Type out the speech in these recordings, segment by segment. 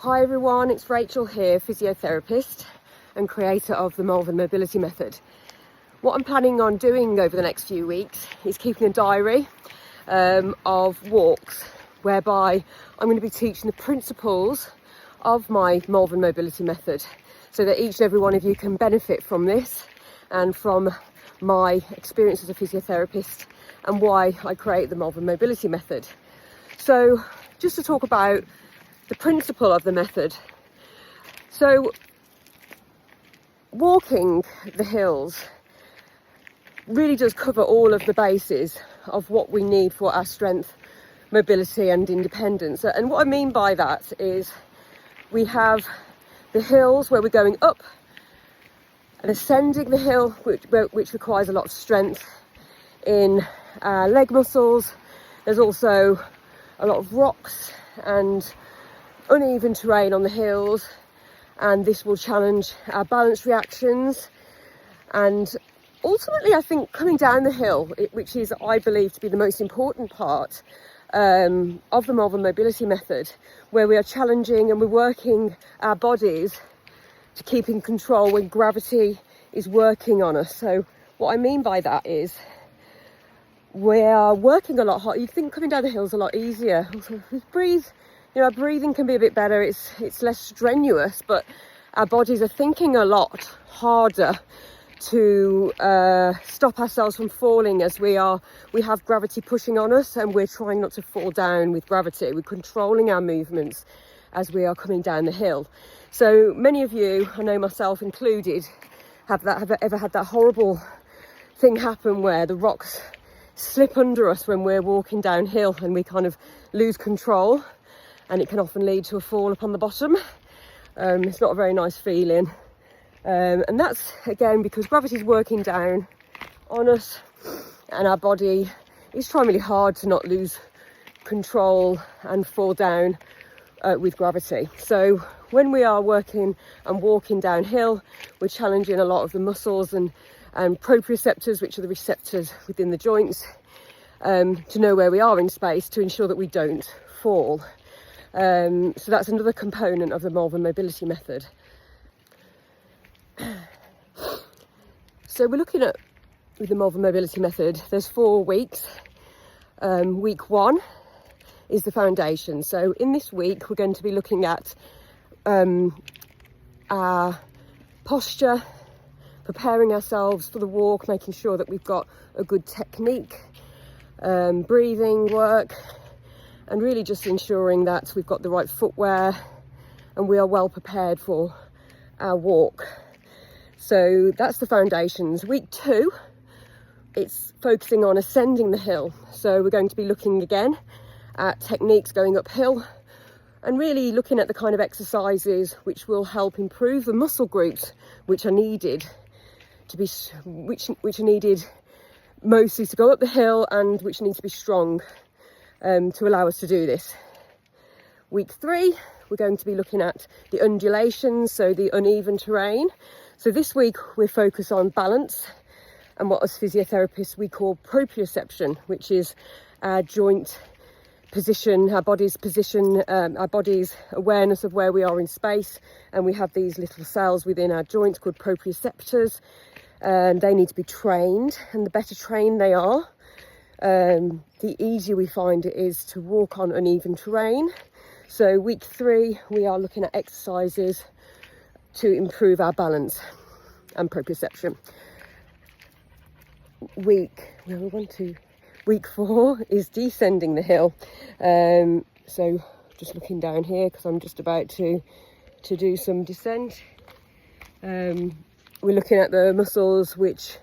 Hi everyone, it's Rachel here, physiotherapist and creator of the Malvern Mobility Method. What I'm planning on doing over the next few weeks is keeping a diary of walks whereby I'm going to be teaching the principles of my Malvern Mobility Method so that each and every one of you can benefit from this and from my experience as a physiotherapist and why I create the Malvern Mobility Method. So just to talk about the principle of the method. So walking the hills really does cover all of the bases of what we need for our strength, mobility and independence. And what I mean by that is we have the hills where we're going up and ascending the hill, which requires a lot of strength in our leg muscles. There's also a lot of rocks and uneven terrain on the hills, and this will challenge our balance reactions. And ultimately I think coming down the hill, which is I believe to be the most important part of the Malvern Mobility Method, where we are challenging and we're working our bodies to keep in control when gravity is working on us. So what I mean by that is we are working a lot harder. You think coming down the hill is a lot easier. We breathe. You know, our breathing can be a bit better, it's less strenuous, but our bodies are thinking a lot harder to stop ourselves from falling as we have gravity pushing on us, and we're trying not to fall down with gravity. We're controlling our movements as we are coming down the hill. So many of you, I know myself included, have ever had that horrible thing happen where the rocks slip under us when we're walking downhill and we kind of lose control. And it can often lead to a fall upon the bottom. It's not a very nice feeling. And that's, again, because gravity is working down on us and our body is trying really hard to not lose control and fall down with gravity. So when we are working and walking downhill, we're challenging a lot of the muscles and proprioceptors, which are the receptors within the joints, to know where we are in space to ensure that we don't fall. So that's another component of the Malvern Mobility Method. So we're looking at, with the Malvern Mobility Method, there's 4 weeks. Week 1 is the foundation. So in this week, we're going to be looking at our posture, preparing ourselves for the walk, making sure that we've got a good technique, breathing work, and really just ensuring that we've got the right footwear and we are well prepared for our walk. So that's the foundations. Week 2, it's focusing on ascending the hill. So we're going to be looking again at techniques going uphill and really looking at the kind of exercises which will help improve the muscle groups which are needed to be, which are needed mostly to go up the hill and which need to be strong to allow us to do this. Week 3, we're going to be looking at the undulations, so the uneven terrain. So this week we're focused on balance and what as physiotherapists we call proprioception, which is our joint position, our body's position, our body's awareness of where we are in space. And we have these little cells within our joints called proprioceptors, and they need to be trained, and the better trained they are, the easier we find it is to walk on uneven terrain. So week 3, we are looking at exercises to improve our balance and proprioception. Week 4 is descending the hill. So just looking down here because I'm just about to do some descent. We're looking at the muscles which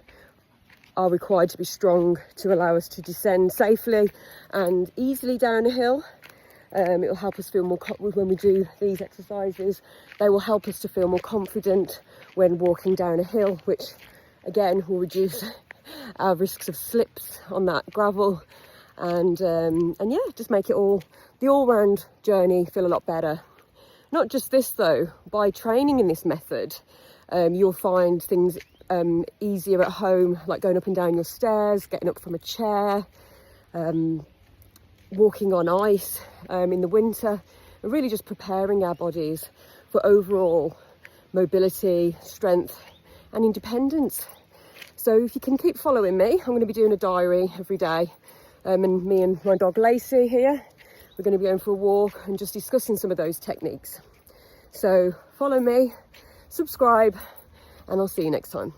are required to be strong to allow us to descend safely and easily down a hill. It will help us feel more when we do these exercises. They will help us to feel more confident when walking down a hill, which again will reduce our risks of slips on that gravel, and yeah, just make it the all-round journey feel a lot better. Not just this though, by training in this method, you'll find things easier at home, like going up and down your stairs, getting up from a chair, walking on ice in the winter, and really just preparing our bodies for overall mobility, strength and independence. So if you can keep following me, I'm going to be doing a diary every day, and me and my dog Lacey here, we're going to be going for a walk and just discussing some of those techniques. So follow me, subscribe, and I'll see you next time.